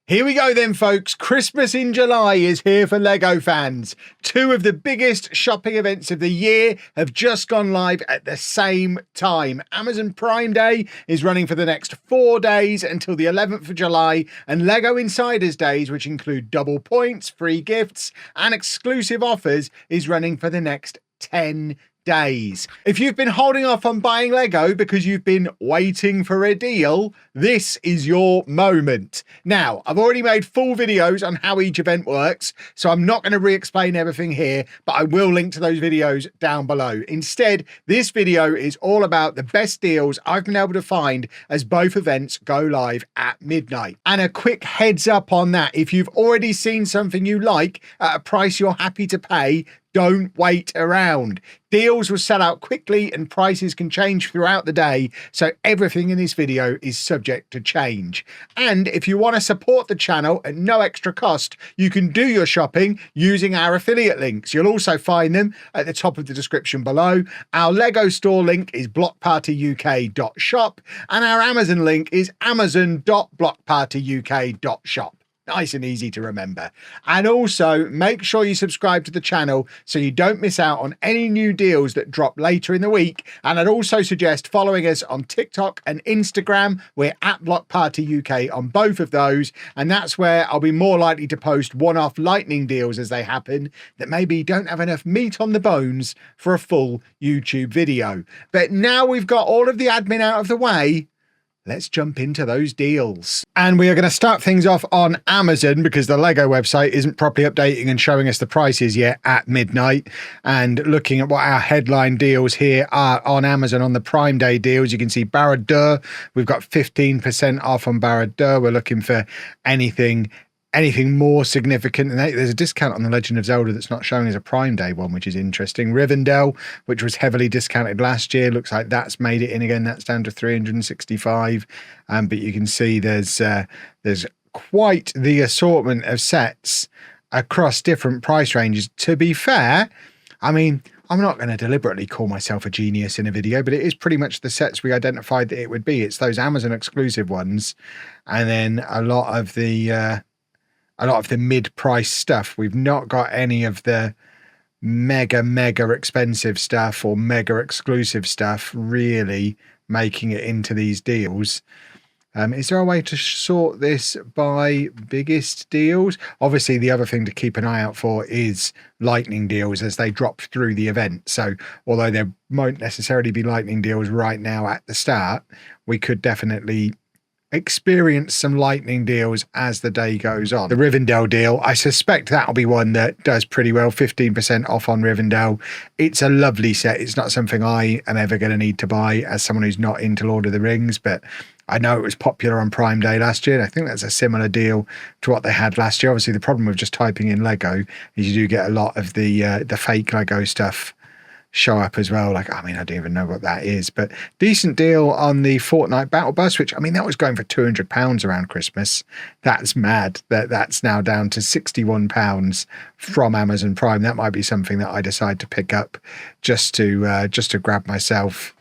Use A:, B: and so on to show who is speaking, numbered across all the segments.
A: Here we go then, folks. Christmas in July is here for LEGO fans. Two of the biggest shopping events of the year have just gone live at the same time. Amazon Prime Day is running for the next 4 days until the 11th of July, and LEGO Insiders Days, which include double points, free gifts, and exclusive offers, is running for the next 10 days. If you've been holding off on buying Lego because you've been waiting for a deal, this is your moment. Now, I've already made full videos on how each event works, so I'm not going to re-explain everything here, but I will link to those videos down below. Instead, this video is all about the best deals I've been able to find as both events go live at midnight. And a quick heads up on that, if you've already seen something you like at a price you're happy to pay, don't wait around. Deals will sell out quickly and prices can change throughout the day, so everything in this video is subject to change. And if you want to support the channel at no extra cost, you can do your shopping using our affiliate links. You'll also find them at the top of the description below. Our Lego store link is blockpartyuk.shop and our Amazon link is amazon.blockpartyuk.shop. Nice and easy to remember. And also make sure you subscribe to the channel so you don't miss out on any new deals that drop later in the week. And I'd also suggest following us on TikTok and Instagram. We're at Block Party UK on both of those. And that's where I'll be more likely to post one-off lightning deals as they happen that maybe don't have enough meat on the bones for a full YouTube video. But now we've got all of the admin out of the way, let's jump into those deals. And we are going to start things off on Amazon because the Lego website isn't properly updating and showing us the prices yet at midnight. And looking at what our headline deals here are on Amazon on the Prime Day deals, you can see barad-dur. We've got 15% off on barad-dur. We're looking for anything more significant than that. There's a discount on the Legend of Zelda that's not showing as a Prime Day one, which is interesting. Rivendell, which was heavily discounted last year, looks like that's made it in again. That's down to 365. But you can see there's quite the assortment of sets across different price ranges. To be fair, I mean, I'm not going to deliberately call myself a genius in a video, but it is pretty much the sets we identified that it would be. It's those Amazon exclusive ones, and then a lot of the mid-price stuff. We've not got any of the mega expensive stuff or mega exclusive stuff really making it into these deals. Is there a way to sort this by biggest deals? Obviously, the other thing to keep an eye out for is lightning deals as they drop through the event. So although there won't necessarily be lightning deals right now at the start, we could definitely experience some lightning deals as the day goes on. The Rivendell deal, I suspect that'll be one that does pretty well. 15% off on Rivendell. It's a lovely set. It's not something I am ever going to need to buy as someone who's not into Lord of the Rings, but I know it was popular on Prime Day last year. And I think that's a similar deal to what they had last year. Obviously, the problem with just typing in Lego is you do get a lot of the fake Lego stuff show up as well. Like, I mean, I don't even know what that is, but decent deal on the Fortnite Battle Bus, which, I mean, that was going for £200 around Christmas. That's mad that that's now down to £61 from Amazon Prime. That might be something that I decide to pick up just to grab myself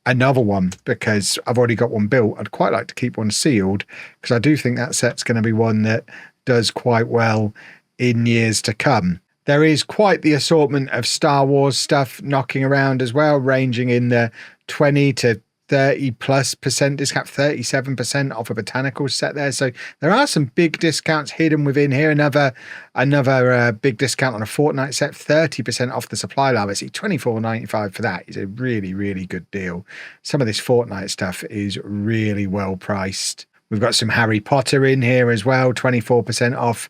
A: another one because I've already got one built. I'd quite like to keep one sealed because I do think that set's going to be one that does quite well in years to come. There is quite the assortment of Star Wars stuff knocking around as well, ranging in the 20 to 30+% discount, 37% off a botanical set there. So there are some big discounts hidden within here. Another big discount on a Fortnite set, 30% off the supply lab. I see $24.95 for that is a really good deal. Some of this Fortnite stuff is really well priced. We've got some Harry Potter in here as well, 24% off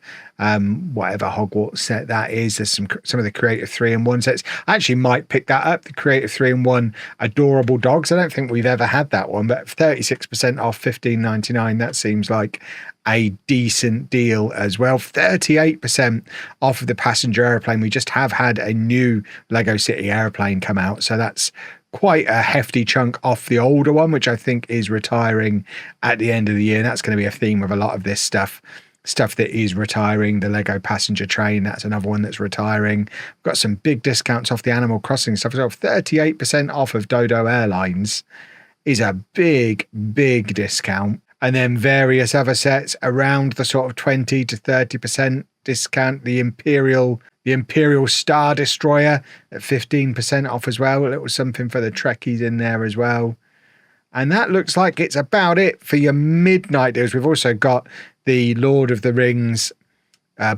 A: whatever Hogwarts set that is. There's some of the Creative 3-in-1 sets. I actually might pick that up, the Creative 3-in-1 Adorable Dogs. I don't think we've ever had that one, but 36% off, $15.99. That seems like a decent deal as well. 38% off of the passenger airplane. We just have had a new Lego City airplane come out, so that's quite a hefty chunk off the older one, which I think is retiring at the end of the year. And that's going to be a theme of a lot of this stuff that is retiring. The Lego passenger train, that's another one that's retiring. We've got some big discounts off the Animal Crossing stuff as well. 38% off of Dodo Airlines is a big discount. And then various other sets around the sort of 20 to 30% discount. The Imperial Star Destroyer at 15% off as well. A little something for the Trekkies in there as well. And that looks like it's about it for your midnight deals. We've also got the Lord of the Rings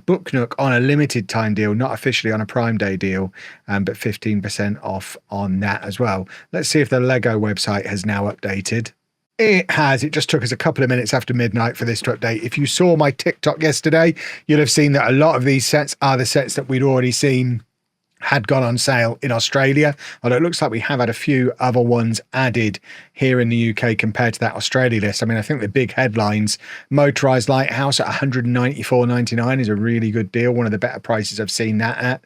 A: Book Nook on a limited time deal, not officially on a Prime Day deal, but 15% off on that as well. Let's see if the Lego website has now updated. It has. It just took us a couple of minutes after midnight for this to update. If you saw my TikTok yesterday, you'll have seen that a lot of these sets are the sets that we'd already seen had gone on sale in Australia, although it looks like we have had a few other ones added here in the UK compared to that Australia list. I mean, I think the big headlines, Motorized Lighthouse at $194.99 is a really good deal. One of the better prices I've seen that at.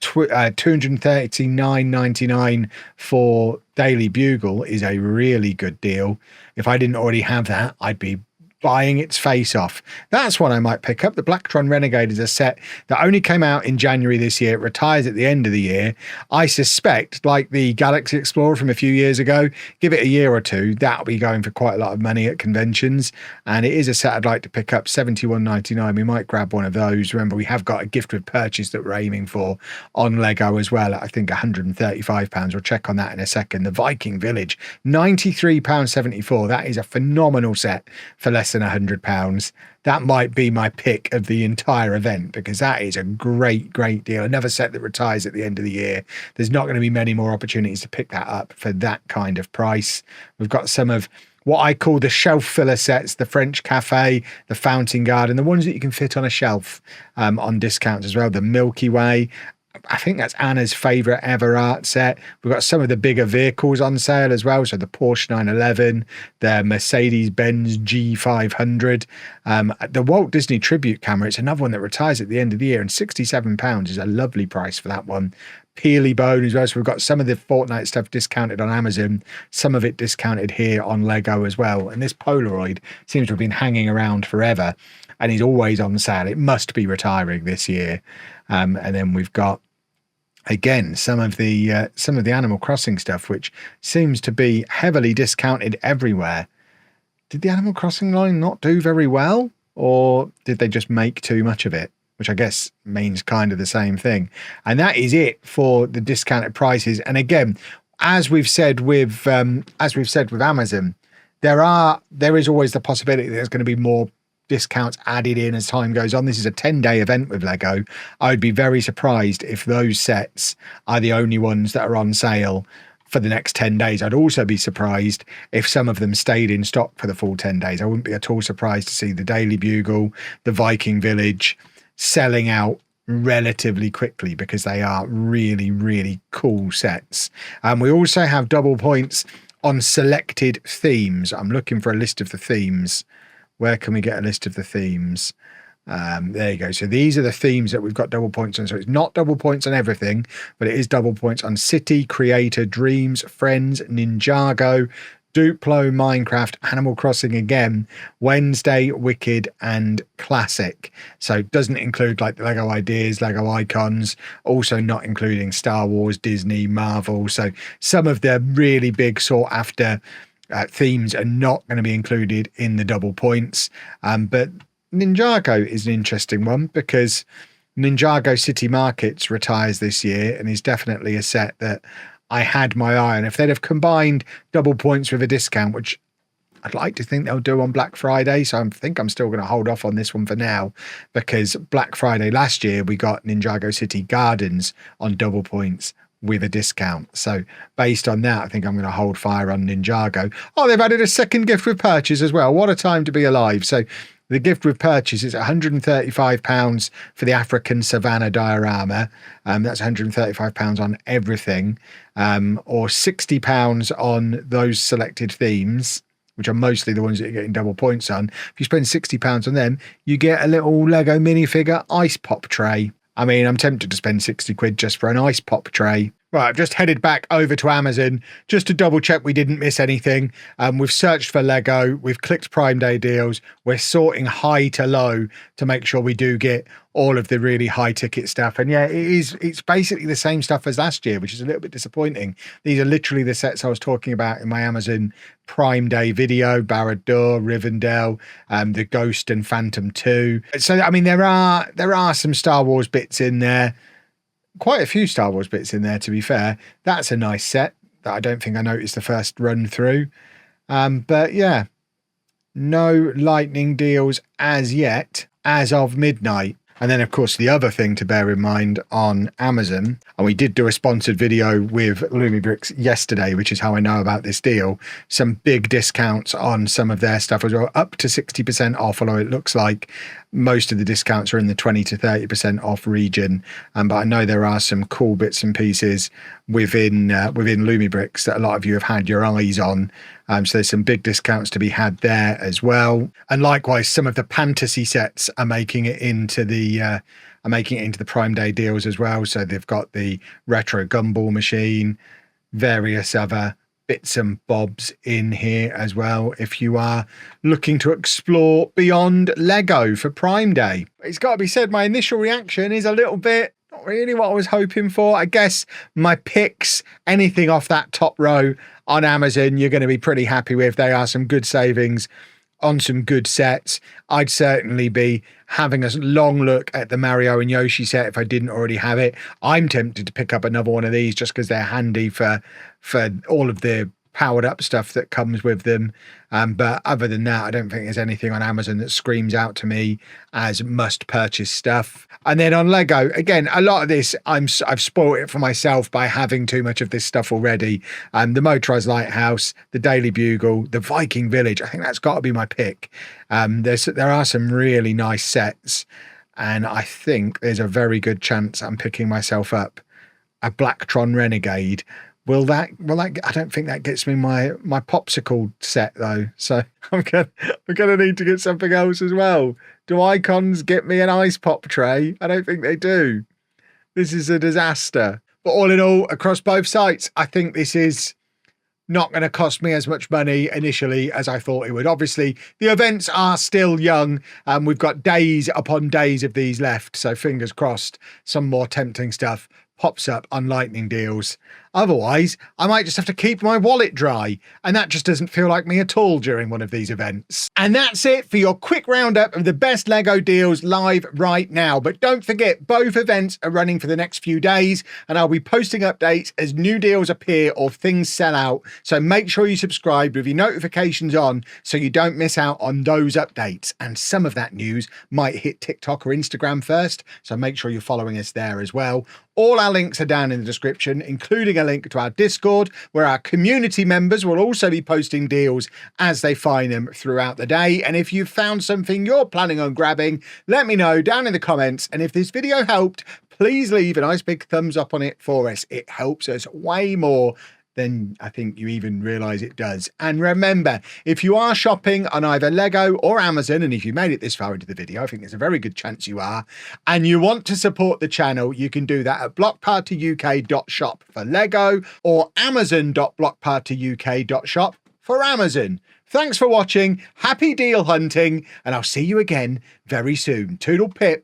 A: $239.99 for Daily Bugle is a really good deal. If I didn't already have that, I'd be buying its face off. That's one I might pick up. The Blacktron Renegade is a set that only came out in January this year. It retires at the end of the year. I suspect, like the Galaxy Explorer from a few years ago, give it a year or two, that'll be going for quite a lot of money at conventions. And it is a set I'd like to pick up, $71.99. We might grab one of those. Remember, we have got a gift with purchase that we're aiming for on Lego as well at, I think, £135. We'll check on that in a second. The Viking Village, £93.74. That is a phenomenal set for less than £100. That might be my pick of the entire event because that is a great deal. Another set that retires at the end of the year. There's not going to be many more opportunities to pick that up for that kind of price. We've got some of what I call the shelf filler sets, the French Cafe, the Fountain Garden, the ones that you can fit on a shelf on discounts as well. The Milky Way, I think that's Anna's favourite ever art set. We've got some of the bigger vehicles on sale as well. So the Porsche 911, the Mercedes-Benz G500, the Walt Disney Tribute camera. It's another one that retires at the end of the year, and £67 is a lovely price for that one. Peely Bone as well. So we've got some of the Fortnite stuff discounted on Amazon, some of it discounted here on Lego as well. And this Polaroid seems to have been hanging around forever and is always on sale. It must be retiring this year. And then we've got, again, some of the Animal Crossing stuff, which seems to be heavily discounted everywhere. Did the Animal Crossing line not do very well, or did they just make too much of it? Which I guess means kind of the same thing. And that is it for the discounted prices. And again, as we've said with Amazon, there is always the possibility that there's going to be more discounts added in as time goes on. This is a 10-day event with Lego. I would be very surprised if those sets are the only ones that are on sale for the next 10 days. I'd also be surprised if some of them stayed in stock for the full 10 days. I wouldn't be at all surprised to see the Daily Bugle, the Viking Village selling out relatively quickly because they are really cool sets. We also have double points on selected themes. I'm looking for a list of the themes. Where can we get a list of the themes? There you go. So these are the themes that we've got double points on. So it's not double points on everything, but it is double points on City, Creator, Dreams, Friends, Ninjago, Duplo, Minecraft, Animal Crossing again, Wednesday, Wicked, and Classic. So it doesn't include like the Lego Ideas, Lego Icons, also not including Star Wars, Disney, Marvel. So some of the really big sought after themes are not going to be included in the double points. But Ninjago is an interesting one because Ninjago City Markets retires this year and is definitely a set that I had my eye on. If they'd have combined double points with a discount, which I'd like to think they'll do on Black Friday, so I think I'm still going to hold off on this one for now, because Black Friday last year we got Ninjago City Gardens on double points with a discount. So based on that, I think I'm going to hold fire on Ninjago. Oh, they've added a second gift with purchase as well. What a time to be alive. So the gift with purchase is £135 for the African Savannah diorama. That's £135 on everything, or £60 on those selected themes, which are mostly the ones that you're getting double points on. If you spend £60 on them, you get a little Lego minifigure ice pop tray. I mean, I'm tempted to spend 60 quid just for an ice pop tray. Right, I've just headed back over to Amazon just to double check we didn't miss anything. We've searched for Lego, we've clicked Prime Day deals, we're sorting high to low to make sure we do get all of the really high ticket stuff. And yeah, it's basically the same stuff as last year, which is a little bit disappointing. These are literally the sets I was talking about in my Amazon Prime Day video: Barad-dur, Rivendell, the Ghost and Phantom 2. So I mean, there are some Star Wars bits in there. Quite a few Star Wars bits in there, to be fair. That's a nice set that I don't think I noticed the first run through. But yeah, no lightning deals as yet, as of midnight. And then, of course, the other thing to bear in mind on Amazon, and we did do a sponsored video with Lumibricks yesterday, which is how I know about this deal, some big discounts on some of their stuff as well, up to 60% off, although it looks like most of the discounts are in the 20 to 30% off region. But I know there are some cool bits and pieces within Lumibricks that a lot of you have had your eyes on. So there's some big discounts to be had there as well. And likewise, some of the fantasy sets are making it into the Prime Day deals as well. So they've got the retro gumball machine, various other bits and bobs in here as well if you are looking to explore beyond Lego for Prime Day. It's got to be said, my initial reaction is a little bit not really what I was hoping for. I guess my picks, anything off that top row on Amazon, you're going to be pretty happy with. They are some good savings on some good sets. I'd certainly be having a long look at the Mario and Yoshi set if I didn't already have it. I'm tempted to pick up another one of these just because they're handy for all of the powered up stuff that comes with them. But other than that, I don't think there's anything on Amazon that screams out to me as must purchase stuff. And then on Lego, again, a lot of this, I've spoiled it for myself by having too much of this stuff already. The Motorized Lighthouse, the Daily Bugle, the Viking Village, I think that's got to be my pick. There are some really nice sets, and I think there's a very good chance I'm picking myself up a Blacktron Renegade. Will that? I don't think that gets me my popsicle set though. So I'm gonna need to get something else as well. Do Icons get me an ice pop tray? I don't think they do. This is a disaster. But all in all, across both sites, I think this is not going to cost me as much money initially as I thought it would. Obviously, the events are still young. We've got days upon days of these left. So fingers crossed, some more tempting stuff pops up on lightning deals. Otherwise, I might just have to keep my wallet dry, and that just doesn't feel like me at all during one of these events. And that's it for your quick roundup of the best Lego deals live right now. But don't forget, both events are running for the next few days, and I'll be posting updates as new deals appear or things sell out. So make sure you subscribe with your notifications on so you don't miss out on those updates. And some of that news might hit TikTok or Instagram first, so make sure you're following us there as well. All our links are down in the description, including a link to our Discord, where our community members will also be posting deals as they find them throughout the day. And if you've found something you're planning on grabbing, let me know down in the comments. And if this video helped, please leave a nice big thumbs up on it for us. It helps us way more than I think you even realize it does. And remember, if you are shopping on either Lego or Amazon, and if you made it this far into the video, I think there's a very good chance you are, and you want to support the channel, you can do that at blockpartyuk.shop for Lego or amazon.blockpartyuk.shop for Amazon. Thanks for watching, happy deal hunting, and I'll see you again very soon. Toodle pip.